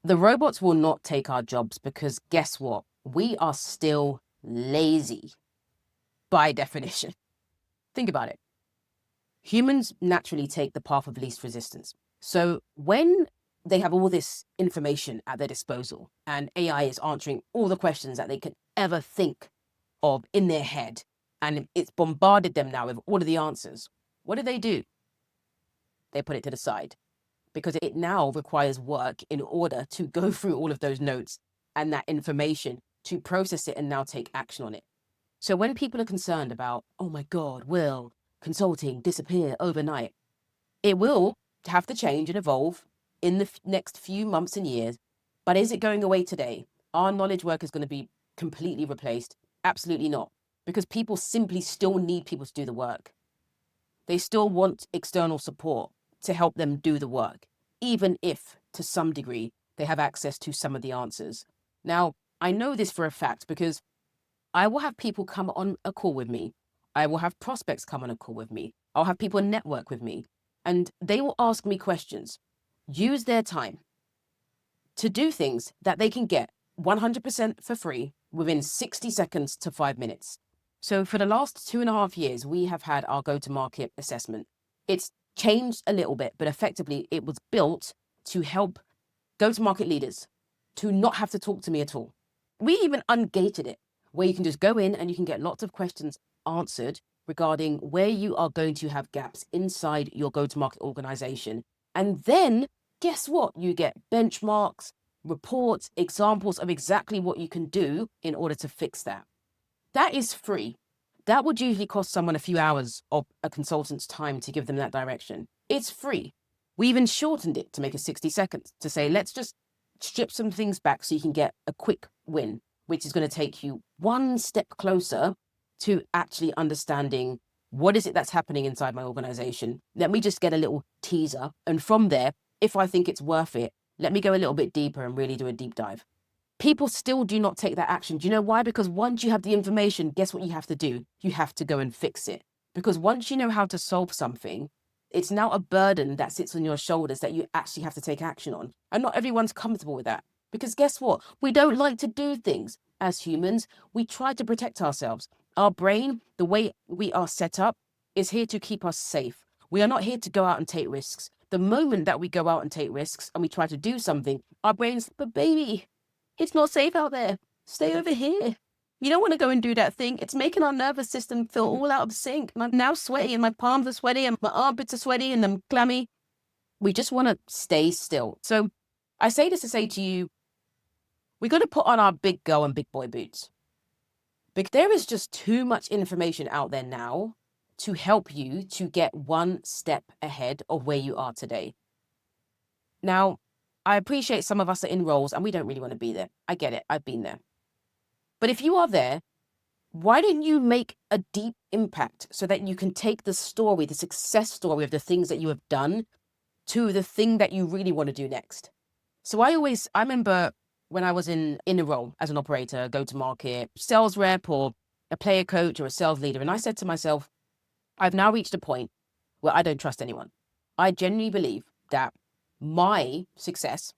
The robots will not take our jobs because guess what? We are still lazy by definition. Think about it. Humans naturally take the path of least resistance. So when they have all this information at their disposal and AI is answering all the questions that they could ever think of in their head, and it's bombarded them now with all of the answers, what do? They put it to the side because it now requires work in order to go through all of those notes and that information to process it and now take action on it. So when people are concerned about, oh my God, will consulting disappear overnight? It will have to change and evolve in the next few months and years. But is it going away today? Our knowledge work is going to be completely replaced? Absolutely not. Because people simply still need people to do the work. They still want external support to help them do the work, even if, to some degree, they have access to some of the answers. Now, I know this for a fact because I will have people come on a call with me. I will have prospects come on a call with me. I'll have people network with me, and they will ask me questions, use their time to do things that they can get 100% for free within 60 seconds to 5 minutes. So for the last 2.5 years, we have had our go-to-market assessment. It's changed a little bit, but effectively it was built to help go-to-market leaders to not have to talk to me at all. We even ungated it, where you can just go in and you can get lots of questions answered regarding where you are going to have gaps inside your go-to-market organization. And then guess what? You get benchmarks, reports, examples of exactly what you can do in order to fix that. That is free. That would usually cost someone a few hours of a consultant's time to give them that direction. It's free. We even shortened it to make it 60 seconds to say, let's just strip some things back so you can get a quick win, which is going to take you one step closer to actually understanding what is it that's happening inside my organization. Let me just get a little teaser. And from there, if I think it's worth it, let me go a little bit deeper and really do a deep dive. People still do not take that action. Do you know why? Because once you have the information, guess what you have to do? You have to go and fix it. Because once you know how to solve something, it's now a burden that sits on your shoulders that you actually have to take action on. And not everyone's comfortable with that. Because guess what? We don't like to do things. As humans, we try to protect ourselves. Our brain, the way we are set up, is here to keep us safe. We are not here to go out and take risks. The moment that we go out and take risks and we try to do something, our brain's, but baby, it's not safe out there. Stay over here. You don't want to go and do that thing. It's making our nervous system feel all out of sync. And I'm now sweaty and my palms are sweaty and my armpits are sweaty and I'm clammy. We just want to stay still. So I say this to say to you, we got to put on our big girl and big boy boots. Because there is just too much information out there now to help you to get one step ahead of where you are today. Now, I appreciate some of us are in roles and we don't really want to be there. I get it. I've been there. But if you are there, why don't you make a deep impact so that you can take the story, the success story of the things that you have done to the thing that you really want to do next? So I remember when I was in a role as an operator, go-to-market, sales rep or a player coach or a sales leader. And I said to myself, I've now reached a point where I don't trust anyone. I genuinely believe that my success,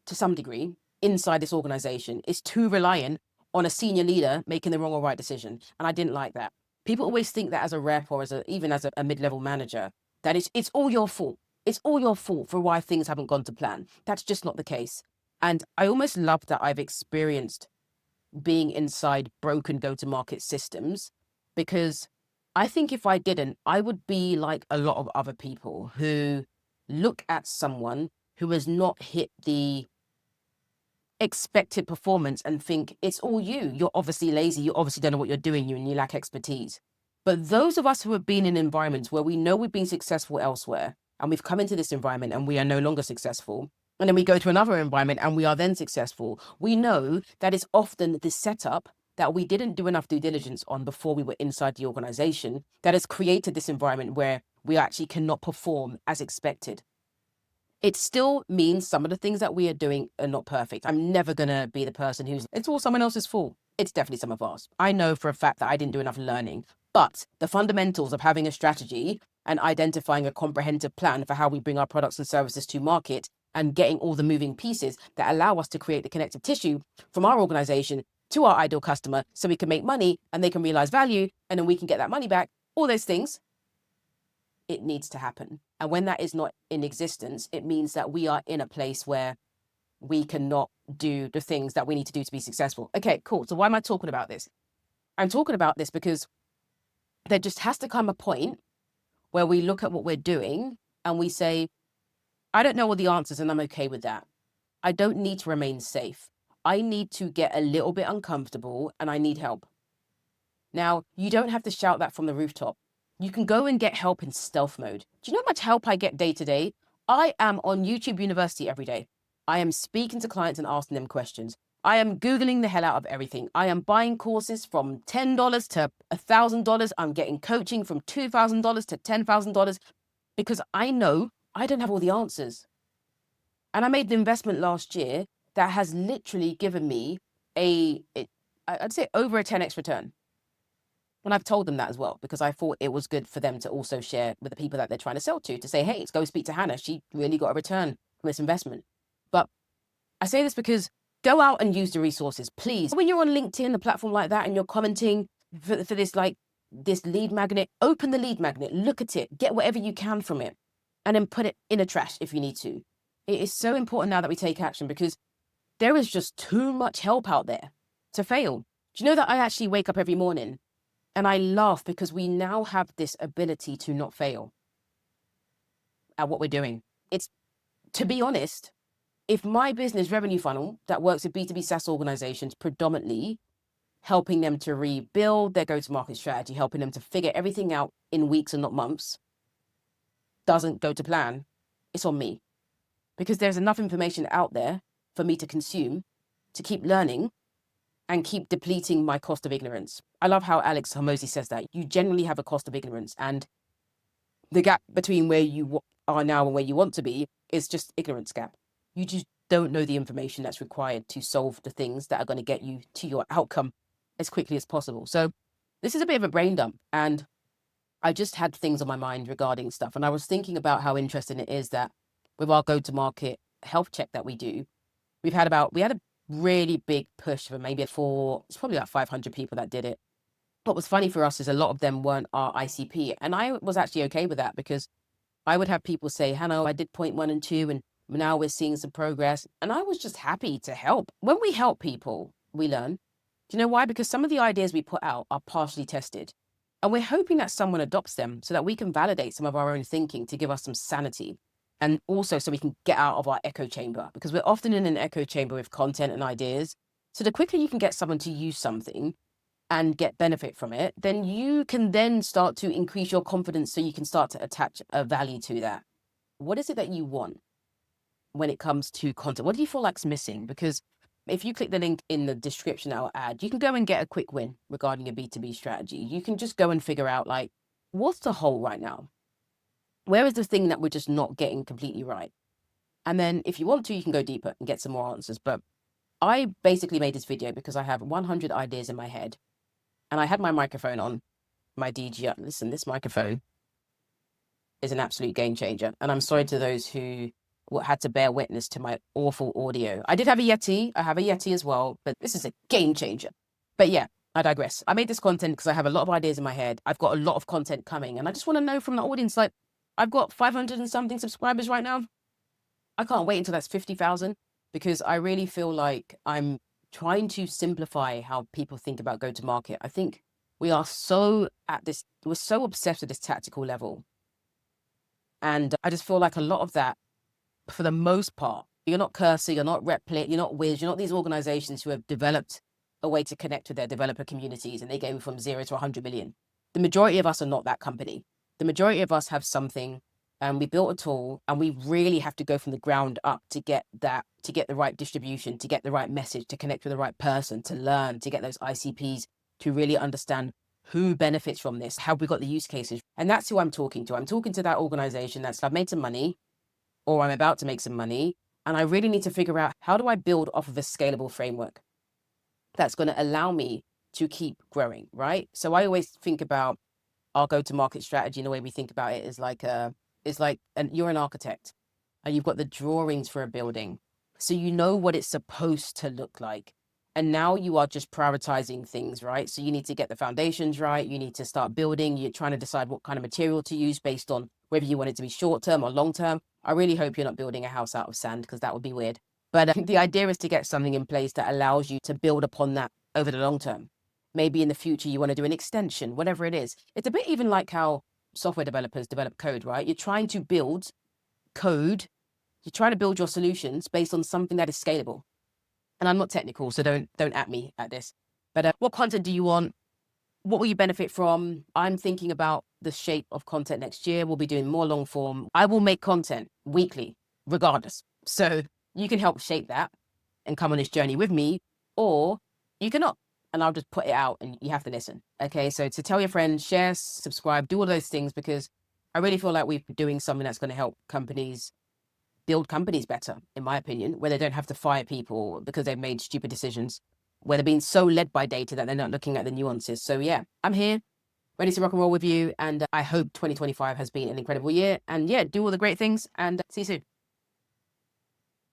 to some degree, inside this organization is too reliant on a senior leader making the wrong or right decision. And I didn't like that. People always think that as a rep or even as a mid-level manager, that it's all your fault. It's all your fault for why things haven't gone to plan. That's just not the case. And I almost love that I've experienced being inside broken go-to-market systems, because I think if I didn't, I would be like a lot of other people who look at someone who has not hit the expected performance and think it's all you. You're obviously lazy. You obviously don't know what you're doing, and you lack expertise. But those of us who have been in environments where we know we've been successful elsewhere and we've come into this environment and we are no longer successful, and then we go to another environment and we are then successful, we know that it's often the setup that we didn't do enough due diligence on before we were inside the organization that has created this environment where we actually cannot perform as expected. It still means some of the things that we are doing are not perfect. I'm never going to be the person it's all someone else's fault. It's definitely some of ours. I know for a fact that I didn't do enough learning, but the fundamentals of having a strategy and identifying a comprehensive plan for how we bring our products and services to market and getting all the moving pieces that allow us to create the connective tissue from our organization to our ideal customer so we can make money and they can realize value and then we can get that money back, all those things, it needs to happen. And when that is not in existence, it means that we are in a place where we cannot do the things that we need to do to be successful. Okay, cool. So why am I talking about this? I'm talking about this because there just has to come a point where we look at what we're doing and we say, I don't know all the answers and I'm okay with that. I don't need to remain safe. I need to get a little bit uncomfortable and I need help. Now, you don't have to shout that from the rooftop. You can go and get help in stealth mode. Do you know how much help I get day to day? I am on YouTube University every day. I am speaking to clients and asking them questions. I am Googling the hell out of everything. I am buying courses from $10 to $1,000. I'm getting coaching from $2,000 to $10,000 because I know I don't have all the answers. And I made an investment last year that has literally given me I'd say over a 10x return. And I've told them that as well, because I thought it was good for them to also share with the people that they're trying to sell to say, hey, let's go speak to Hannah. She really got a return from this investment. But I say this because go out and use the resources, please. When you're on LinkedIn, a platform like that, and you're commenting for this lead magnet, open the lead magnet, look at it, get whatever you can from it, and then put it in a trash if you need to. It is so important now that we take action because there is just too much help out there to fail. Do you know that I actually wake up every morning and I laugh because we now have this ability to not fail at what we're doing? It's, to be honest, if my business revenue funnel that works with B2B SaaS organizations, predominantly helping them to rebuild their go-to-market strategy, helping them to figure everything out in weeks and not months, doesn't go to plan, it's on me. Because there's enough information out there for me to consume, to keep learning, and keep depleting my cost of ignorance. I love how Alex Hormozi says that. You generally have a cost of ignorance, and the gap between where you are now and where you want to be is just ignorance gap. You just don't know the information that's required to solve the things that are going to get you to your outcome as quickly as possible. So this is a bit of a brain dump, and I just had things on my mind regarding stuff. And I was thinking about how interesting it is that with our go-to-market health check that we do, we had a really big push for it's probably like 500 people that did it. What was funny for us is a lot of them weren't our ICP. And I was actually okay with that because I would have people say, Hannah, I did point 1 and 2 and now we're seeing some progress. And I was just happy to help. When we help people, we learn. Do you know why? Because some of the ideas we put out are partially tested. And we're hoping that someone adopts them so that we can validate some of our own thinking to give us some sanity. And also so we can get out of our echo chamber, because we're often in an echo chamber with content and ideas. So the quicker you can get someone to use something and get benefit from it, then you can then start to increase your confidence so you can start to attach a value to that. What is it that you want when it comes to content? What do you feel like's missing? Because if you click the link in the description I'll add, you can go and get a quick win regarding your B2B strategy. You can just go and figure out what's the hole right now? Where is the thing that we're just not getting completely right? And then if you want to, you can go deeper and get some more answers. But I basically made this video because I have 100 ideas in my head and I had my microphone on, my DJI. Listen, this microphone is an absolute game changer. And I'm sorry to those who had to bear witness to my awful audio. I did have a Yeti. I have a Yeti as well, but this is a game changer. But yeah, I digress. I made this content because I have a lot of ideas in my head. I've got a lot of content coming and I just want to know from the audience, I've got 500 and something subscribers right now. I can't wait until that's 50,000 because I really feel like I'm trying to simplify how people think about go-to-market. I think we are we're so obsessed with this tactical level. And I just feel like a lot of that, for the most part, you're not Cursor, you're not Replit, you're not Wiz, you're not these organizations who have developed a way to connect with their developer communities and they go from 0 to 100 million. The majority of us are not that company. The majority of us have something and we built a tool and we really have to go from the ground up to get the right distribution, to get the right message, to connect with the right person, to learn, to get those ICPs, to really understand who benefits from this, how we got the use cases. And that's who I'm talking to. I'm talking to that organization that's I've made some money or I'm about to make some money. And I really need to figure out how do I build off of a scalable framework that's going to allow me to keep growing, right? So I always think about our go-to-market strategy and the way we think about it is you're an architect. and you've got the drawings for a building. So you know what it's supposed to look like. And now you are just prioritizing things, right? So you need to get the foundations right. You need to start building. You're trying to decide what kind of material to use based on whether you want it to be short term or long term. I really hope you're not building a house out of sand, because that would be weird. But the idea is to get something in place that allows you to build upon that over the long term. Maybe in the future you want to do an extension, whatever it is. It's a bit even like how software developers develop code, right? You're trying to build code. You're trying to build your solutions based on something that is scalable. And I'm not technical, so don't at me at this. But what content do you want? What will you benefit from? I'm thinking about the shape of content next year. We'll be doing more long form. I will make content weekly, regardless. So you can help shape that and come on this journey with me, or you cannot. And I'll just put it out and you have to listen. Okay, so to tell your friends, share, subscribe, do all those things, because I really feel like we're doing something that's going to help companies build companies better, in my opinion, where they don't have to fire people because they've made stupid decisions, where they're being so led by data that they're not looking at the nuances. So yeah, I'm here, ready to rock and roll with you. And I hope 2025 has been an incredible year. And yeah, do all the great things and see you soon.